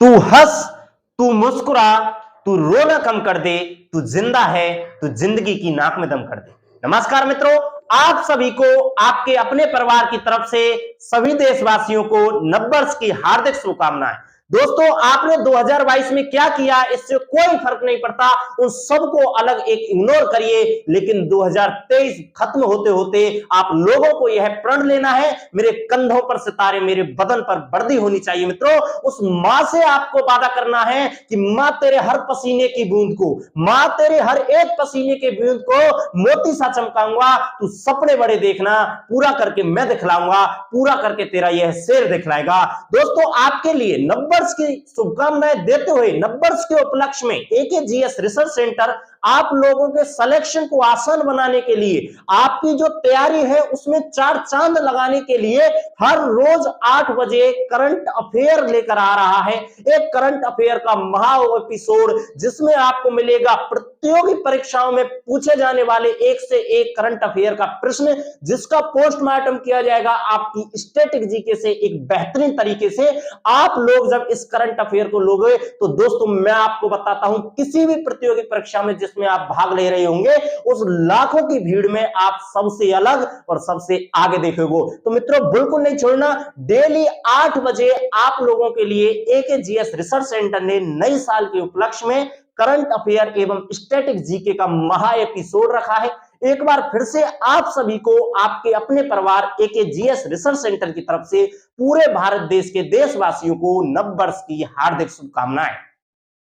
तू हंस, तू मुस्कुरा, तू रोना कम कर दे, तू जिंदा है, तू जिंदगी की नाक में दम कर दे। नमस्कार मित्रों, आप सभी को आपके अपने परिवार की तरफ से सभी देशवासियों को नववर्ष की हार्दिक शुभकामनाएं। दोस्तों, आपने 2022 में क्या किया इससे कोई फर्क नहीं पड़ता, उन सबको अलग एक इग्नोर करिए, लेकिन 2023 खत्म होते होते आप लोगों को यह प्रण लेना है, मेरे कंधों पर सितारे, मेरे बदन पर वर्दी होनी चाहिए। मित्रों, उस मां से आपको वादा करना है कि मां तेरे हर पसीने की बूंद को, मां तेरे हर एक पसीने के बूंद को मोती सा चमकाऊंगा, तू सपने बड़े देखना, पूरा करके मैं दिखलाऊंगा, पूरा करके तेरा यह शेर दिखलाएगा। दोस्तों, आपके लिए नववर्ष की शुभकामनाएं देते हुए नववर्ष के उपलक्ष्य में एकेजीएस रिसर्च सेंटर आप लोगों के सिलेक्शन को आसान बनाने के लिए, आपकी जो तैयारी है उसमें चार चांद लगाने के लिए हर रोज 8 बजे करंट अफेयर लेकर आ रहा है। एक करंट अफेयर का महा एपिसोड जिसमें आपको मिलेगा प्रतियोगी परीक्षाओं में पूछे जाने वाले एक से एक करंट अफेयर का प्रश्न, जिसका पोस्टमार्टम किया जाएगा आपकी स्टैटिक जीके से एक बेहतरीन तरीके से। आप लोग जब इस करंट अफेयर को लोगे तो दोस्तों मैं आपको बताता हूं, किसी भी प्रतियोगी परीक्षा में जिसमें आप भाग ले रहे होंगे उस लाखों की भीड़ में आप सबसे अलग और सबसे आगे देखोगे। तो मित्रों, बिल्कुल नहीं छोड़ना, डेली 8 बजे आप लोगों के लिए एकेजीएस रिसर्च सेंटर ने नए साल के उपलक्ष्य में करंट अफेयर एवं स्टैटिक जीके का महा एपिसोड रखा है। एक बार फिर से आप सभी को आपके अपने परिवार एकेजीएस रिसर्च सेंटर की तरफ से पूरे भारत देश के देशवासियों को नववर्ष की हार्दिक शुभकामनाएं।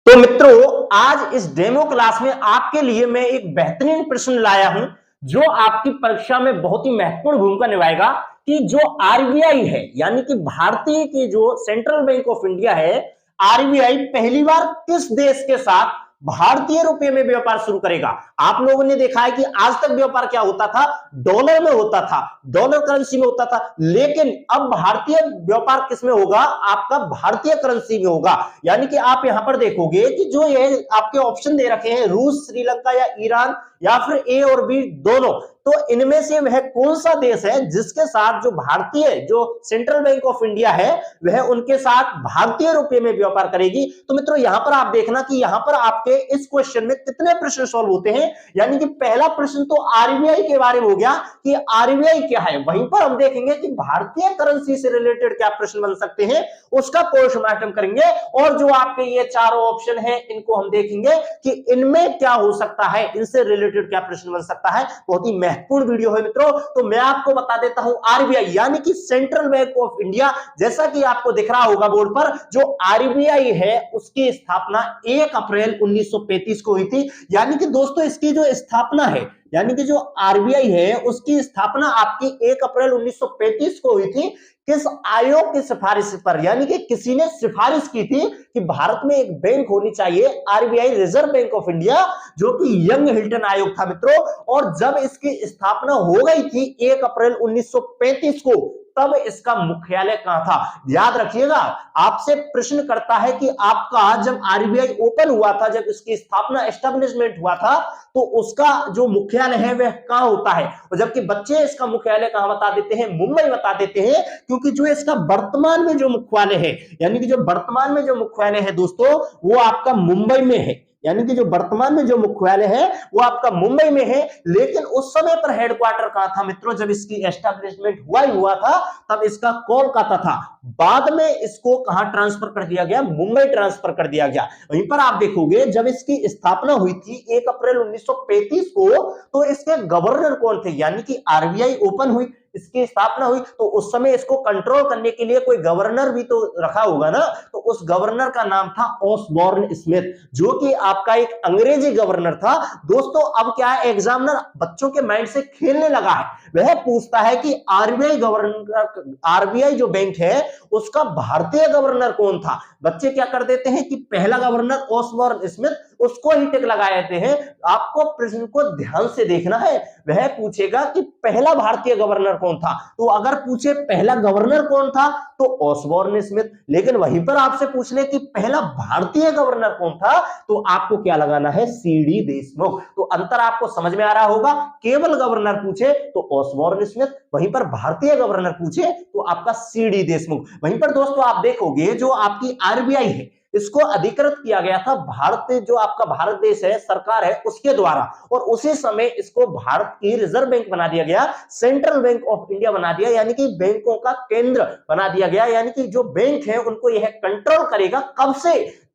तो मित्रों, आज इस डेमो क्लास में आपके लिए मैं एक बेहतरीन प्रश्न लाया हूं जो आपकी परीक्षा में बहुत ही महत्वपूर्ण भूमिका निभाएगा कि जो आरबीआई है, यानी कि भारतीय की जो सेंट्रल बैंक ऑफ इंडिया है, आरबीआई पहली बार किस देश के साथ भारतीय रुपये में व्यापार शुरू करेगा। आप लोगों ने देखा है कि आज तक व्यापार क्या होता था, डॉलर में होता था, डॉलर करेंसी में होता था, लेकिन अब भारतीय व्यापार किस में होगा, आपका भारतीय करेंसी में होगा। यानी कि आप यहां पर देखोगे कि जो ये आपके ऑप्शन दे रखे हैं, रूस, श्रीलंका या ईरान या फिर ए और बी दोनों, तो इनमें से वह कौन सा देश है जिसके साथ जो भारतीय जो सेंट्रल बैंक ऑफ इंडिया है वह उनके साथ भारतीय रुपये में व्यापार करेगी। तो मित्रों, यहां पर आप देखना कि यहां पर आपके इस क्वेश्चन में कितने प्रश्न सॉल्व होते हैं। यानी कि पहला प्रश्न तो आरबीआई के बारे में हो गया कि आरबीआई क्या है, वहीं पर हम देखेंगे कि भारतीय करेंसी से रिलेटेड क्या प्रश्न बन सकते हैं, उसका पोस्टमार्टम करेंगे। और जो आपके ये चारों ऑप्शन है इनको हम देखेंगे कि इनमें क्या हो सकता है, इनसे रिलेटेड क्या प्रश्न बन सकता है। बहुत ही महत्वपूर्ण वीडियो है मित्रों। तो मैं आपको बता देता हूं, आरबीआई यानी कि सेंट्रल बैंक ऑफ इंडिया, जैसा कि आपको दिख रहा होगा बोर्ड पर, जो आरबीआई है उसकी स्थापना 1 अप्रैल 1935 को हुई थी। यानी कि दोस्तों इसकी जो स्थापना है, यानी कि जो आरबीआई है उसकी स्थापना आपकी 1 अप्रैल 1935 को हुई थी। किस आयोग की सिफारिश पर, यानी कि किसी ने सिफारिश की थी कि भारत में एक बैंक होनी चाहिए, RBI reserve bank of India, जो कि यंग हिल्टन आयोग था मित्रों। और जब इसकी स्थापना हो गई थी 1 अप्रैल 1935 को, तब इसका मुख्यालय कहां था। याद रखिएगा, आपसे प्रश्न करता है कि आपका जब आरबीआई ओपन हुआ था, जब इसकी स्थापना एस्टेब्लिशमेंट हुआ था, तो उसका जो मुख्यालय है वह कहां होता है। और जबकि बच्चे इसका मुख्यालय कहां बता देते हैं, मुंबई बता देते हैं, क्योंकि जो इसका वर्तमान में जो मुख्यालय है, यानी कि जो वर्तमान में जो मुख्यालय है दोस्तों, वो आपका मुंबई में है। यानी कि जो वर्तमान में जो मुख्यालय है वो आपका मुंबई में है। लेकिन उस समय पर हेडक्वार्टर कहां था मित्रों, जब इसकी एस्टेब्लिशमेंट हुआ था तब इसका कोलकाता था। बाद में इसको कहां ट्रांसफर कर दिया गया, मुंबई ट्रांसफर कर दिया गया। वहीं पर आप देखोगे जब इसकी स्थापना हुई थी 1 अप्रैल 1935 को, तो इसके गवर्नर कौन थे। यानी कि आरबीआई ओपन हुई, इसकी स्थापना हुई, तो उस समय इसको कंट्रोल करने के लिए कोई गवर्नर भी तो रखा होगा ना। तो उस गवर्नर का नाम था ऑसबॉर्न स्मिथ, जो कि आपका एक अंग्रेजी गवर्नर था। दोस्तों, अब क्या है, एग्जामिनर बच्चों के माइंड से खेलने लगा है, वह पूछता है कि आरबीआई गवर्नर, आरबीआई जो बैंक है उसका भारतीय गवर्नर कौन था। बच्चे क्या कर देते हैं कि पहला गवर्नर ऑसबॉर्न स्मिथ, उसको ही टिक लगा देते हैं। आपको प्रश्न को ध्यान से देखना है, वह पूछेगा कि पहला भारतीय गवर्नर कौन था। तो अगर पूछे पहला गवर्नर कौन था तो ऑसबॉर्न स्मिथ, लेकिन वहीं पर आपसे पूछ ले कि पहला भारतीय गवर्नर कौन था, तो आपको क्या लगाना है, सीडी देशमुख। तो अंतर आपको समझ में आ रहा होगा, केवल गवर्नर पूछे तो ऑसबॉर्न स्मिथ, वहीं पर भारतीय गवर्नर पूछे तो आपका सीडी देशमुख। वहीं पर दोस्तों आप देखोगे जो आपकी आरबीआई है, इसको अधिकृत किया गया था भारतीय जो आपका भारत देश है, सरकार है, उसके द्वारा। और उसी समय इसको भारत की रिजर्व बैंक बना दिया गया, सेंट्रल बैंक ऑफ इंडिया बना दिया, यानी कि बैंकों का केंद्र बना दिया गया। यानी कि जो बैंक है उनको यह कंट्रोल करेगा। कब से?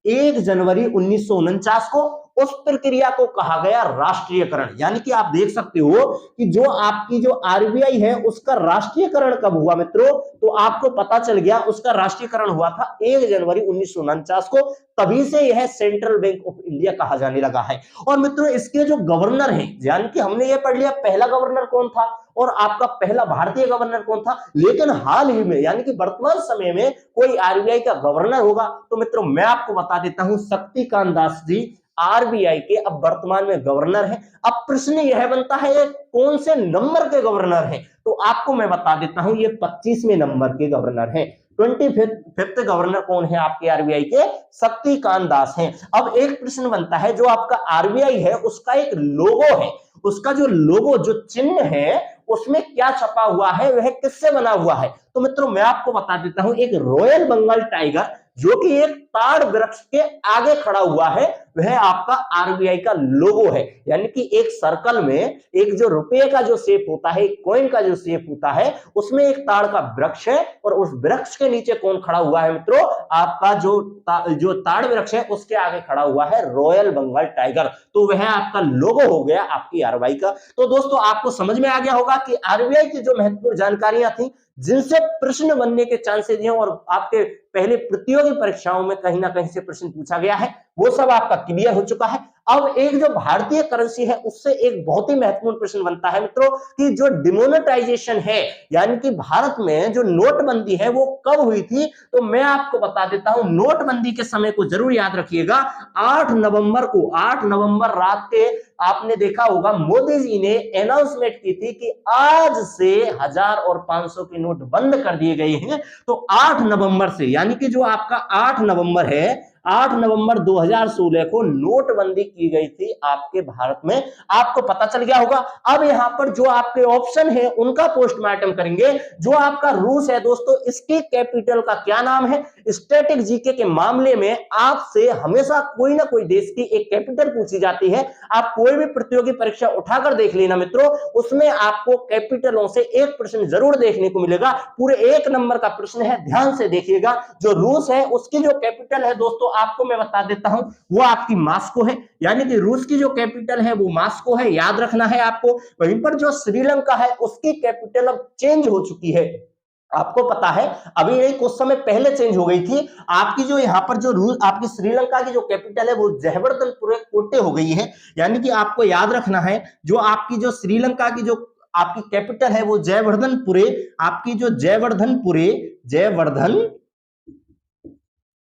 1 जनवरी 1949 को। उस प्रक्रिया को कहा गया राष्ट्रीयकरण। यानी कि आप देख सकते हो कि जो आपकी जो आरबीआई है उसका राष्ट्रीयकरण कब हुआ मित्रों, तो आपको पता चल गया उसका राष्ट्रीयकरण हुआ था 1 जनवरी 1949 को। तभी से यह सेंट्रल बैंक ऑफ इंडिया कहा जाने लगा है। और मित्रों इसके जो गवर्नर हैं, यानी कि हमने ये पढ़ लिया पहला गवर्नर कौन था और आपका पहला भारतीय गवर्नर कौन था, लेकिन हाल ही में यानी कि वर्तमान समय में कोई आरबीआई का गवर्नर होगा तो मित्रों मैं आपको बता देता हूं शक्तिकांत दास जी आरबीआई के अब वर्तमान में गवर्नर है। अब प्रश्न यह बनता है कौन से नंबर के गवर्नर हैं, तो आपको मैं बता देता हूं ये 25वें नंबर के गवर्नर हैं। 25th गवर्नर कौन है आपके आरबीआई के? शक्तिकांत दास हैं। अब एक प्रश्न बनता है जो आपका आरबीआई है उसका एक लोगो है, उसका जो लोगो जो चिन्ह है उसमें क्या छपा हुआ है, वह किससे बना हुआ है? तो मित्रों मैं आपको बता देता हूं एक रॉयल बंगाल टाइगर जो कि एक ताड़ वृक्ष के आगे खड़ा हुआ है, वह आपका आरबीआई का लोगो है। यानी कि एक सर्कल में एक जो रुपये का जो शेप होता है, एक कॉइन का जो शेप होता है, उसमें एक ताड़ का वृक्ष है और उस वृक्ष के नीचे कौन खड़ा हुआ है मित्रों? आपका जो ताड़ वृक्ष है उसके आगे खड़ा हुआ है रॉयल बंगाल टाइगर। तो वह आपका लोगो हो गया आपकी आरबीआई का। तो दोस्तों आपको समझ में आ गया होगा कि आरबीआई की जो महत्वपूर्ण जानकारियां थी जिनसे प्रश्न बनने के चांसेस हैं और आपके पहले प्रतियोगी परीक्षाओं में कहीं ना कहीं से प्रश्न पूछा गया है, वो सब आपका क्लियर हो चुका है। अब एक जो भारतीय करेंसी है उससे एक बहुत ही महत्वपूर्ण प्रश्न बनता है मित्रों कि जो डिमोनेटाइजेशन है यानी कि भारत में जो नोटबंदी है वो कब हुई थी, तो मैं आपको बता देता हूं नोटबंदी के समय को जरूर याद रखिएगा। 8 नवंबर को, 8 नवंबर रात के आपने देखा होगा मोदी जी ने अनाउंसमेंट की थी कि आज से 1000 और 500 के नोट बंद कर दिए गए हैं। तो 8 नवंबर से यानी कि जो आपका 8 नवंबर है, 8 नवंबर 2016 को नोटबंदी की गई थी आपके भारत में, आपको पता चल गया होगा। अब यहां पर जो आपके ऑप्शन है उनका पोस्टमार्टम करेंगे। जो आपका रूस है दोस्तों, इसकी कैपिटल का क्या नाम है? स्टैटिक जीके के मामले में आपसे हमेशा कोई ना कोई देश की एक कैपिटल पूछी जाती है। आप कोई भी प्रतियोगी परीक्षा उठाकर देख लेना मित्रों, उसमें आपको कैपिटलों से एक प्रश्न जरूर देखने को मिलेगा। पूरे 1 नंबर का प्रश्न है, ध्यान से देखिएगा। जो रूस है उसकी जो कैपिटल है दोस्तों आपको मैं बता देता हूं वो आपकी मॉस्को है। यानी कि रूस की जो कैपिटल है वो मॉस्को है, याद रखना है आपको। वहीं पर जो श्रीलंका है उसकी कैपिटल अब चेंज हो चुकी है, आपको पता है अभी नहीं कुछ समय पहले चेंज हो गई थी। आपकी जो यहां पर जो रूस आपकी श्रीलंका की जो कैपिटल है वो जयवर्धनपुर कोटे हो गई है। यानी कि आपको याद रखना है जो आपकी जो श्रीलंका की जो आपकी कैपिटल है वो जयवर्धनपुरे, आपकी जो जयवर्धनपुरे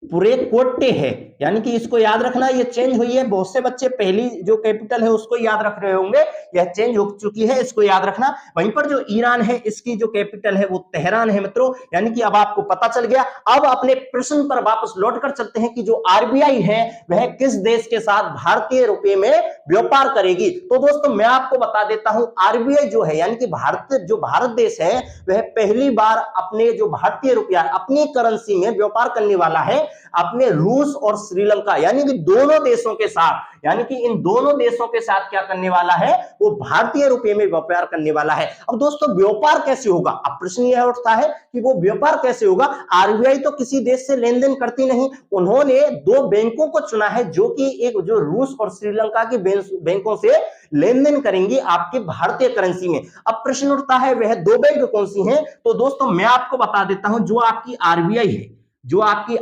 कोटे है। यानी कि इसको याद रखना, ये चेंज हुई है। बहुत से बच्चे पहली जो कैपिटल है उसको याद रख रहे होंगे, यह चेंज हो चुकी है, इसको याद रखना। वहीं पर जो ईरान है इसकी जो कैपिटल है वो तेहरान है मित्रों। यानी कि अब आपको पता चल गया। अब अपने प्रश्न पर वापस लौटकर चलते हैं कि जो आरबीआई है वह किस देश के साथ भारतीय रुपए में व्यापार करेगी। तो दोस्तों मैं आपको बता देता हूं आरबीआई जो है यानी कि भारत देश है वह पहली बार अपने जो भारतीय रुपया अपनी करेंसी में व्यापार करने वाला है अपने रूस और श्रीलंका यानी कि दोनों देशों के साथ। यानी कि इन दोनों देशों के साथ क्या करने वाला है, वो भारतीय रुपये में व्यापार करने वाला है। अब दोस्तों व्यापार कैसे होगा? अब प्रश्न यह उठता है कि वो व्यापार कैसे होगा। आरबीआई तो किसी देश से लेन देन करती नहीं, उन्होंने 2 बैंकों को चुना है जो कि एक जो रूस और श्रीलंका की बैंकों से लेन देन करेंगी आपकी भारतीय करेंसी में। अब प्रश्न उठता है वह 2 बैंक कौन सी हैं? तो दोस्तों मैं आपको बता देता हूं जो आपकी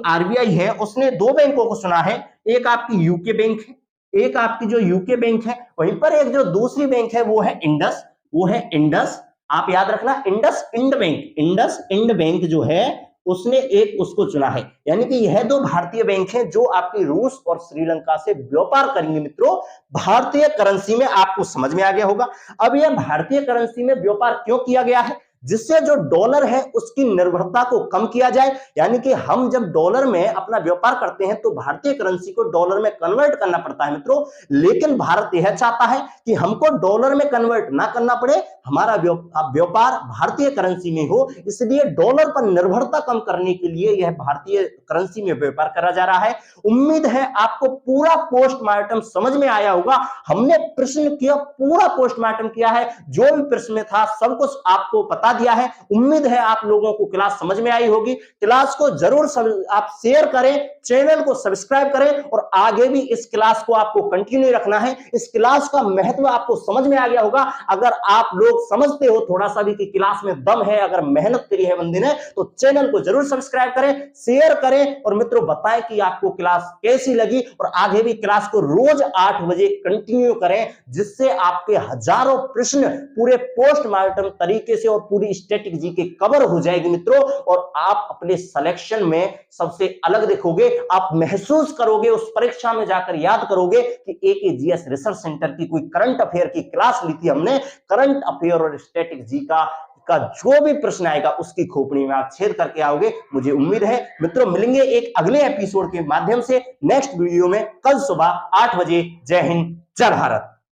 आरबीआई है उसने 2 बैंकों को चुना है। एक आपकी यूके बैंक है, एक आपकी जो यूके बैंक है, वहीं पर एक जो दूसरी बैंक है वो है इंडस। आप याद रखना इंडस इंड बैंक जो है उसने एक उसको चुना है। यानी कि यह 2 भारतीय बैंक हैं जो आपकी रूस और श्रीलंका से व्यापार करेंगे मित्रों भारतीय करेंसी में। आपको समझ में आ गया होगा। अब यह भारतीय करेंसी में व्यापार क्यों किया गया है? जिससे जो डॉलर है उसकी निर्भरता को कम किया जाए। यानी कि हम जब डॉलर में अपना व्यापार करते हैं तो भारतीय करेंसी को डॉलर में कन्वर्ट करना पड़ता है मित्रों, लेकिन भारत यह चाहता है कि हमको डॉलर में कन्वर्ट ना करना पड़े, हमारा व्यापार भारतीय करेंसी में हो। इसलिए डॉलर पर निर्भरता कम करने के लिए यह भारतीय करेंसी में व्यापार करा जा रहा है। उम्मीद है आपको पूरा पोस्टमार्टम समझ में आया होगा। हमने प्रश्न किया, पूरा पोस्टमार्टम किया है, जो भी प्रश्न था सब कुछ आपको बता दिया है। उम्मीद है आप लोगों को क्लास समझ में आई होगी। क्लास को जरूर आप शेयर करें, चैनल को सब्सक्राइब करें और आगे भी इस क्लास को आपको कंटिन्यू रखना है। इस क्लास का महत्व आपको समझ में आ गया होगा। अगर आप लोग समझते हो थोड़ा सा भी कि क्लास में दम है, अगर मेहनत करी है बंदे ने, तो चैनल को जरूर सब्सक्राइब करें, शेयर करें और मित्रों बताएं कि आपको क्लास कैसी लगी। और आगे भी क्लास को रोज 8 बजे कंटिन्यू करें, जिससे आपके हजारों प्रश्न पूरे पोस्टमार्टम तरीके से और पूरी स्टैटिक जीके कवर हो जाएगी मित्रों। और आप अपने सिलेक्शन में सबसे अलग दिखोगे। आप महसूस करोगे, उस परीक्षा में जाकर याद करोगे कि एकेजीएस रिसर्च सेंटर की कोई करंट अफेयर की क्लास ली थी हमने। करंट अफेयर और स्टैटिक जी का जो भी प्रश्न आएगा उसकी खोपड़ी में आप छेद करके आओगे, मुझे उम्मीद है। मित्रों मिलेंगे एक अगले एपिसोड के माध्यम से नेक्स्ट वीडियो में कल सुबह 8 बजे। जय हिंद, जय भारत।